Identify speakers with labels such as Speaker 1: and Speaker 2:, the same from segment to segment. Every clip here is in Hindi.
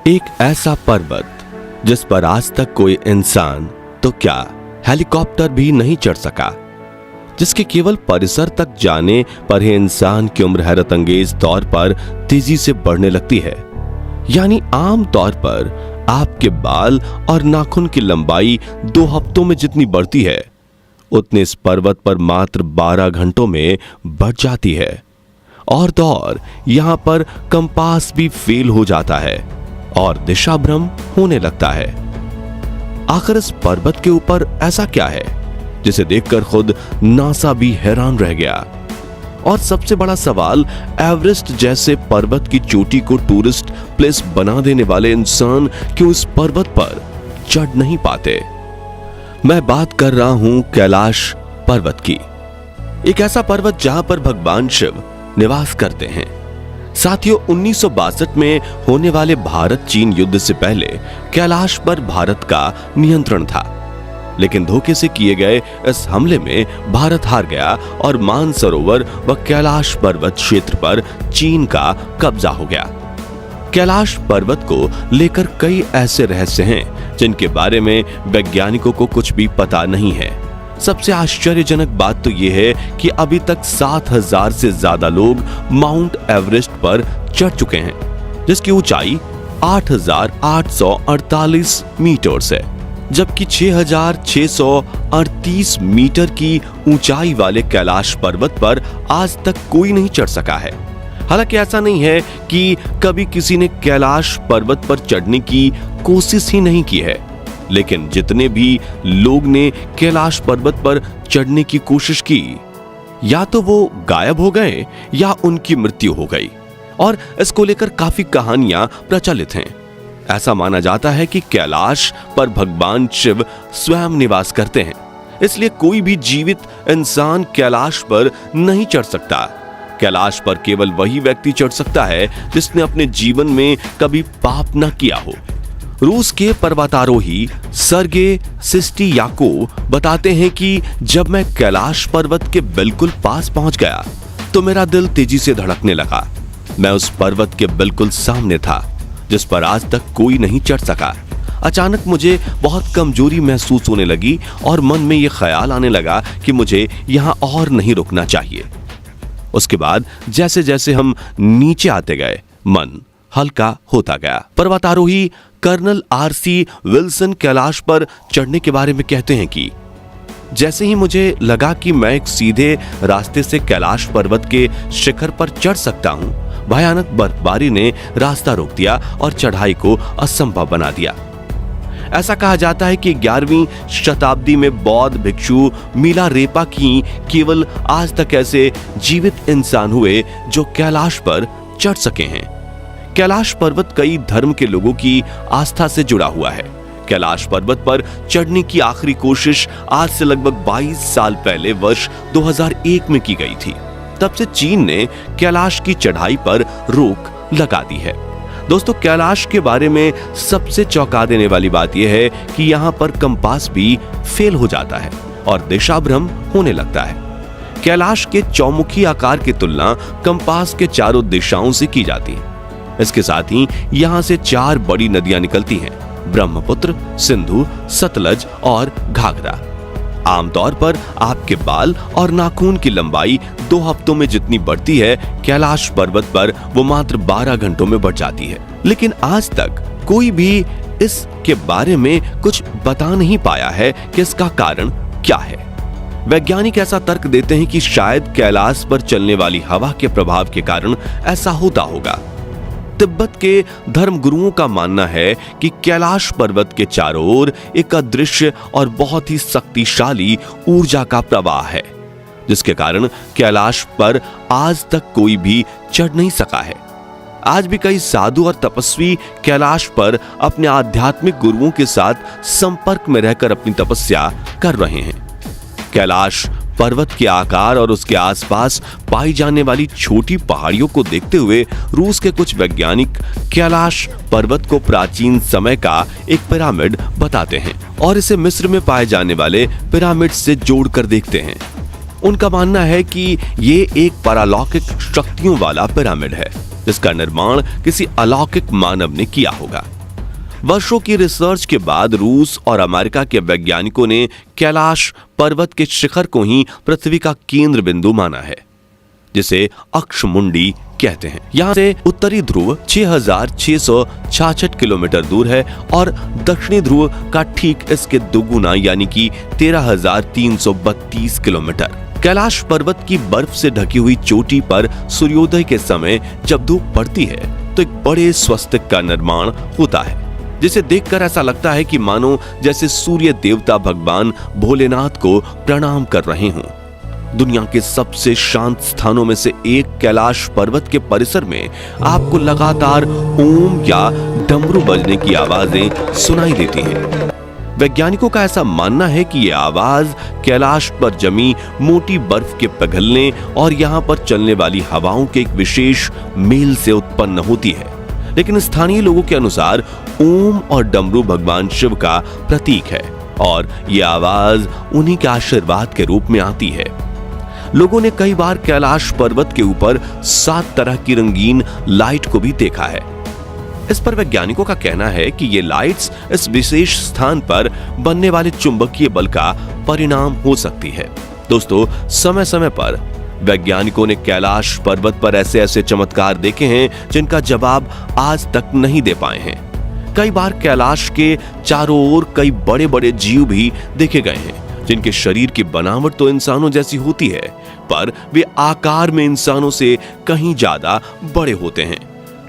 Speaker 1: एक ऐसा पर्वत जिस पर आज तक कोई इंसान तो क्या हेलीकॉप्टर भी नहीं चढ़ सका, जिसके केवल परिसर तक जाने पर ही इंसान की उम्र हैरत अंगेज तौर पर तेजी से बढ़ने लगती है। यानी आम तौर पर आपके बाल और नाखून की लंबाई 2 हफ्तों में जितनी बढ़ती है, उतने इस पर्वत पर मात्र 12 घंटों में बढ़ जाती है। और तो और यहां पर कंपास भी फेल हो जाता है और दिशा भ्रम होने लगता है। आखिर इस पर्वत के ऊपर ऐसा क्या है जिसे देखकर खुद नासा भी हैरान रह गया। और सबसे बड़ा सवाल, एवरेस्ट जैसे पर्वत की चोटी को टूरिस्ट प्लेस बना देने वाले इंसान क्यों इस पर्वत पर चढ़ नहीं पाते। मैं बात कर रहा हूं कैलाश पर्वत की, एक ऐसा पर्वत जहां पर भगवान शिव निवास करते हैं। साथियों, 1962 में होने वाले भारत चीन युद्ध से पहले कैलाश पर भारत का नियंत्रण था, लेकिन धोखे से किए गए इस हमले में भारत हार गया और मानसरोवर व कैलाश पर्वत क्षेत्र पर चीन का कब्जा हो गया। कैलाश पर्वत को लेकर कई ऐसे रहस्य हैं जिनके बारे में वैज्ञानिकों को कुछ भी पता नहीं है। सबसे आश्चर्यजनक बात तो यह है कि अभी तक 7000 से ज्यादा लोग माउंट एवरेस्ट पर चढ़ चुके हैं, जिसकी ऊंचाई 8848 मीटर है, जबकि 6638 मीटर की ऊंचाई वाले कैलाश पर्वत पर आज तक कोई नहीं चढ़ सका है। हालांकि ऐसा नहीं है कि कभी किसी ने कैलाश पर्वत पर चढ़ने की कोशिश ही नहीं की है, लेकिन जितने भी लोग ने कैलाश पर्वत पर चढ़ने की कोशिश की, या तो वो गायब हो गए या उनकी मृत्यु हो गई। और इसको लेकर काफी कहानियां प्रचलित हैं। ऐसा माना जाता है कि कैलाश पर भगवान शिव स्वयं निवास करते हैं, इसलिए कोई भी जीवित इंसान कैलाश पर नहीं चढ़ सकता। कैलाश पर केवल वही व्यक्ति चढ़ सकता है जिसने अपने जीवन में कभी पाप न किया हो। रूस के पर्वतारोही सर्गे सिस्टियाकोव बताते हैं कि जब मैं कैलाश पर्वत के बिल्कुल पास पहुंच गया तो मेरा दिल तेजी से धड़कने लगा। मैं उस पर्वत के बिल्कुल सामने था जिस पर आज तक कोई नहीं चढ़ सका। अचानक मुझे बहुत कमजोरी महसूस होने लगी और मन में यह ख्याल आने लगा कि मुझे यहां और नहीं रुकना चाहिए। उसके बाद जैसे जैसे हम नीचे आते गए, मन हल्का होता गया। पर्वतारोही कर्नल आरसी विल्सन कैलाश पर चढ़ने के बारे में कहते हैं कि जैसे ही मुझे लगा कि मैं एक सीधे रास्ते से कैलाश पर्वत के शिखर पर चढ़ सकता हूं, भयानक बर्फबारी ने रास्ता रोक दिया और चढ़ाई को असंभव बना दिया। ऐसा कहा जाता है कि 11वीं शताब्दी में बौद्ध भिक्षु मिलारेपा की केवल आज तक ऐसे जीवित इंसान हुए जो कैलाश पर चढ़ सके हैं। कैलाश पर्वत कई धर्म के लोगों की आस्था से जुड़ा हुआ है। कैलाश पर्वत पर चढ़ने की आखिरी कोशिश आज से लगभग 22 साल पहले वर्ष 2001 में की गई थी। तब से चीन ने कैलाश की चढ़ाई पर रोक लगा दी है। दोस्तों, कैलाश के बारे में सबसे चौंका देने वाली बात यह है कि यहाँ पर कंपास भी फेल हो जाता है और दिशा भ्रम होने लगता है। कैलाश के चौमुखी आकार की तुलना कंपास के चारों दिशाओं से की जाती है। इसके साथ ही यहां से 4 बड़ी नदियां निकलती हैं, ब्रह्मपुत्र, सिंधु, सतलज और घाघरा। आमतौर पर आपके बाल और नाखून की लंबाई 2 हफ्तों में जितनी बढ़ती है, कैलाश पर्वत पर वो मात्र 12 घंटों में बढ़ जाती है। लेकिन आज तक कोई भी इसके बारे में कुछ बता नहीं पाया है कि इसका कारण क्या है। वैज्ञानिक ऐसा तर्क देते हैं कि शायद कैलाश पर चलने वाली हवा के प्रभाव के कारण ऐसा होता होगा। तिब्बत के धर्म गुरुओं का मानना है कि कैलाश पर्वत के चारों ओर एक अदृश्य और बहुत ही शक्तिशाली ऊर्जा का प्रवाह है, जिसके कारण कैलाश पर आज तक कोई भी चढ़ नहीं सका है। आज भी कई साधु और तपस्वी कैलाश पर अपने आध्यात्मिक गुरुओं के साथ संपर्क में रहकर अपनी तपस्या कर रहे हैं। कैलाश पर्वत के आकार और उसके आसपास पाई जाने वाली छोटी पहाड़ियों को देखते हुए रूस के कुछ वैज्ञानिक कैलाश पर्वत को प्राचीन समय का एक पिरामिड बताते हैं और इसे मिस्र में पाए जाने वाले पिरामिड से जोड़कर देखते हैं। उनका मानना है कि ये एक पारलौकिक शक्तियों वाला पिरामिड है जिसका निर्माण किसी अलौकिक मानव ने किया होगा। वर्षों की रिसर्च के बाद रूस और अमेरिका के वैज्ञानिकों ने कैलाश पर्वत के शिखर को ही पृथ्वी का केंद्र बिंदु माना है, जिसे अक्षमुंडी कहते हैं। यहाँ से उत्तरी ध्रुव 6,666 किलोमीटर दूर है और दक्षिणी ध्रुव का ठीक इसके दुगुना यानी कि 13,332 किलोमीटर। कैलाश पर्वत की बर्फ से ढकी हुई चोटी पर सूर्योदय के समय जब धूप पड़ती है तो एक बड़े स्वस्तिक का निर्माण होता है, जिसे देखकर ऐसा लगता है कि मानो जैसे सूर्य देवता भगवान भोलेनाथ को प्रणाम कर रहे हों। दुनिया के सबसे शांत स्थानों में से एक कैलाश पर्वत के परिसर में आपको लगातार ओम या डमरू बजने की आवाजें सुनाई देती हैं। वैज्ञानिकों का ऐसा मानना है कि यह आवाज कैलाश पर जमी मोटी बर्फ के पिघलने और यहाँ पर चलने वाली हवाओं के एक विशेष मेल से उत्पन्न होती है। लेकिन स्थानीय लोगों के अनुसार ओम और डमरू भगवान शिव का प्रतीक है और यह आवाज उन्हीं के आशीर्वाद के रूप में आती है। लोगों ने कई बार कैलाश पर्वत के ऊपर 7 तरह की रंगीन लाइट को भी देखा है। इस पर वैज्ञानिकों का कहना है कि ये लाइट्स इस विशेष स्थान पर बनने वाले चुंबकीय बल का परिणाम हो सकती है। दोस्तों, समय समय पर वैज्ञानिकों ने कैलाश पर्वत पर ऐसे ऐसे चमत्कार देखे हैं जिनका जवाब आज तक नहीं दे पाए हैं। कई बार कैलाश के चारों ओर कई बड़े बड़े जीव भी देखे गए हैं जिनके शरीर की बनावट तो इंसानों जैसी होती है, पर वे आकार में इंसानों से कहीं ज्यादा बड़े होते हैं।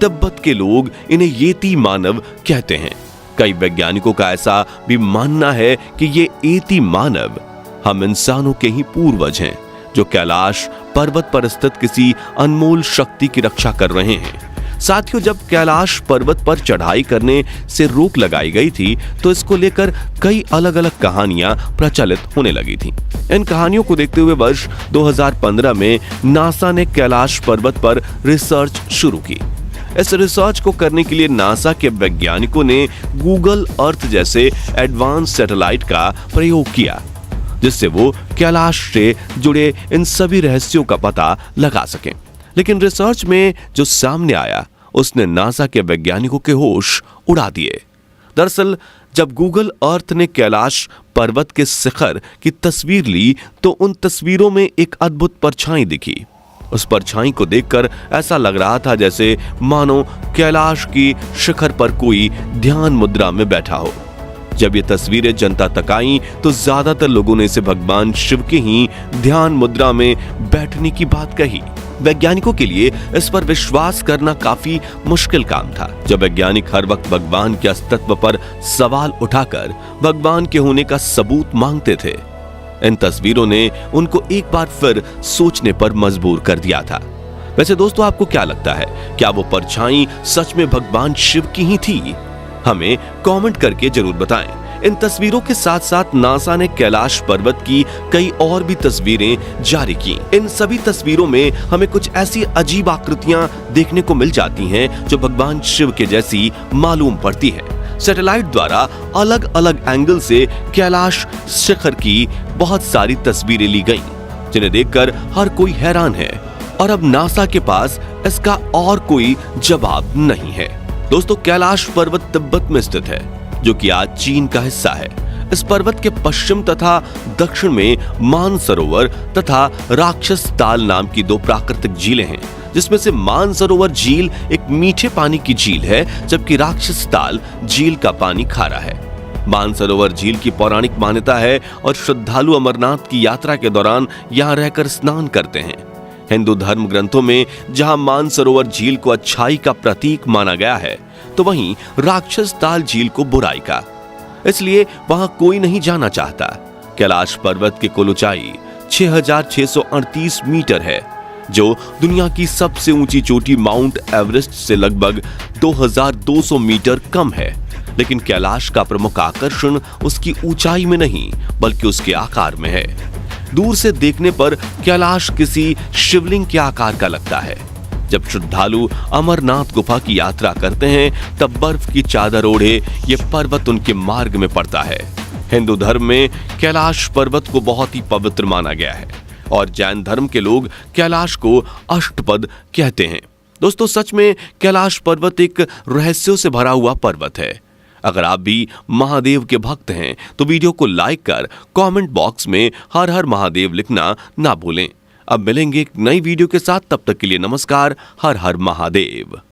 Speaker 1: तिब्बत के लोग इन्हें येती मानव कहते हैं। कई वैज्ञानिकों का ऐसा भी मानना है कि ये येती मानव हम इंसानों के ही पूर्वज हैं, जो कैलाश पर्वत पर स्थित किसी अनमोल शक्ति की रक्षा कर रहे हैं। साथियों, जब कैलाश पर्वत पर चढ़ाई करने से रोक लगाई गई थी तो इसको लेकर कई अलग अलग कहानियां प्रचलित होने लगी थी। इन कहानियों को देखते हुए वर्ष 2015 में नासा ने कैलाश पर्वत पर रिसर्च शुरू की। इस रिसर्च को करने के लिए नासा के वैज्ञानिकों ने गूगल अर्थ जैसे एडवांस सैटेलाइट का प्रयोग किया, जिससे वो कैलाश से जुड़े इन सभी रहस्यों का पता लगा सकें। लेकिन रिसर्च में जो सामने आया उसने नासा के वैज्ञानिकों के होश उड़ा दिए। दरअसल जब गूगल अर्थ ने कैलाश पर्वत के शिखर की तस्वीर ली तो उन तस्वीरों में एक अद्भुत परछाई दिखी। उस परछाई को देखकर ऐसा लग रहा था जैसे मानो कैलाश की शिखर पर कोई ध्यान मुद्रा में बैठा हो। जब ये तस्वीरें जनता तक आईं तो ज्यादातर लोगों ने इसे भगवान शिव के ही ध्यान मुद्रा में बैठने की बात कही। वैज्ञानिकों के लिए इस पर विश्वास करना काफी मुश्किल काम था। जब वैज्ञानिक हर वक्त भगवान के अस्तित्व पर सवाल उठाकर भगवान के होने का सबूत मांगते थे, इन तस्वीरों ने उनको एक बार फिर सोचने पर मजबूर कर दिया था। वैसे दोस्तों, आपको क्या लगता है, क्या वो परछाई सच में भगवान शिव की ही थी? हमें कमेंट करके जरूर बताएं। इन तस्वीरों के साथ साथ नासा ने कैलाश पर्वत की कई और भी तस्वीरें जारी की। इन सभी तस्वीरों में हमें कुछ ऐसी अजीब आकृतियां देखने को मिल जाती हैं जो भगवान शिव के जैसी मालूम पड़ती है। सैटेलाइट द्वारा अलग अलग एंगल से कैलाश शिखर की बहुत सारी तस्वीरें ली गईं, जिन्हें देखकर हर कोई हैरान है और अब नासा के पास इसका और कोई जवाब नहीं है। दोस्तों, कैलाश पर्वत तिब्बत में स्थित है, जो कि आज चीन का हिस्सा है। इस पर्वत के पश्चिम तथा दक्षिण में मानसरोवर तथा राक्षस ताल नाम की 2 प्राकृतिक झीलें हैं, जिसमें से मानसरोवर झील एक मीठे पानी की झील है, जबकि राक्षस ताल झील का पानी खारा है। मानसरोवर झील की पौराणिक मान्यता है और श्रद्धालु अमरनाथ की यात्रा के दौरान यहाँ रहकर स्नान करते हैं। हिंदू धर्म ग्रंथों में जहां मानसरोवर झील को अच्छाई का प्रतीक माना गया है, तो वहीं राक्षस ताल झील को बुराई का, इसलिए वहां कोई नहीं जाना चाहता। कैलाश पर्वत की कुल ऊंचाई 6,638 मीटर है, जो दुनिया की सबसे ऊंची चोटी माउंट एवरेस्ट से लगभग 2,200 मीटर कम है। लेकिन कैलाश का प्रमुख आकर्षण उसकी ऊंचाई में नहीं बल्कि उसके आकार में है। दूर से देखने पर कैलाश किसी शिवलिंग के आकार का लगता है। जब श्रद्धालु अमरनाथ गुफा की यात्रा करते हैं तब बर्फ की चादर ओढ़े ये पर्वत उनके मार्ग में पड़ता है। हिंदू धर्म में कैलाश पर्वत को बहुत ही पवित्र माना गया है और जैन धर्म के लोग कैलाश को अष्टपद कहते हैं। दोस्तों, सच में कैलाश पर्वत एक रहस्यों से भरा हुआ पर्वत है। अगर आप भी महादेव के भक्त हैं तो वीडियो को लाइक कर कमेंट बॉक्स में हर हर महादेव लिखना ना भूलें। अब मिलेंगे एक नई वीडियो के साथ, तब तक के लिए नमस्कार। हर हर महादेव।